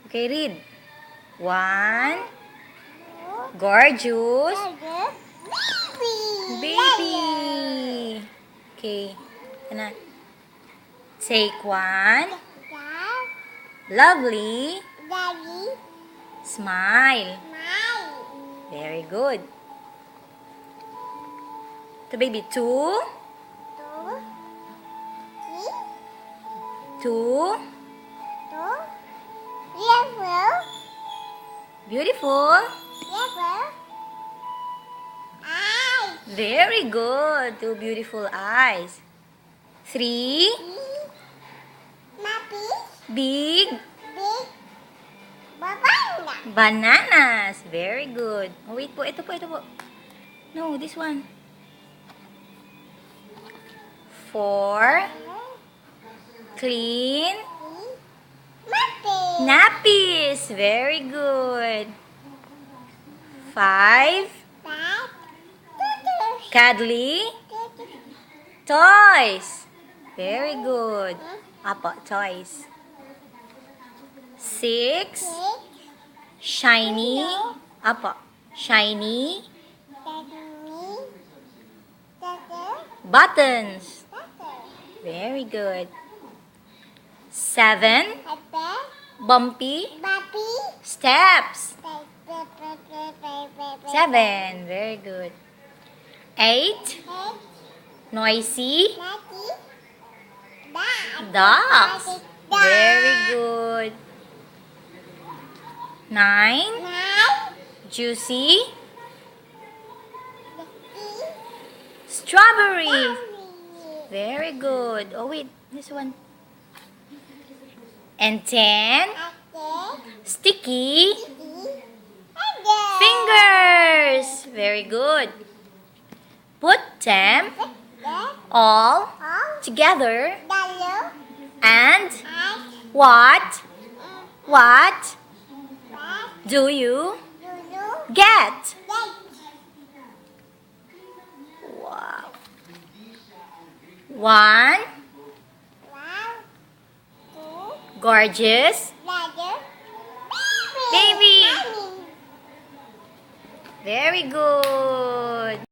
Okay, read. One. Gorgeous. Baby. Okay. Ano? Take one. Lovely. Smile. Very good. To baby. Two. Two. Beautiful. Very good. Two beautiful eyes. Three. Big bananas. Very good. Oh, wait po. Ito po, ito po. No, this one. Four. Clean. Nappies. Very good. Five. Cuddly. Toys. Very good. Apo, toys. Six. Shiny. Apo, shiny. Buttons. Very good. Seven. Bumpy. Steps. Seven. Very good. Eight. Noisy. Dogs. Very good. Nine. Juicy. Strawberry. Very good. Oh wait, this one. And 10. Sticky. Fingers. Very good. Put them all together and what do you get? Wow. One. Gorgeous. Baby. Very good.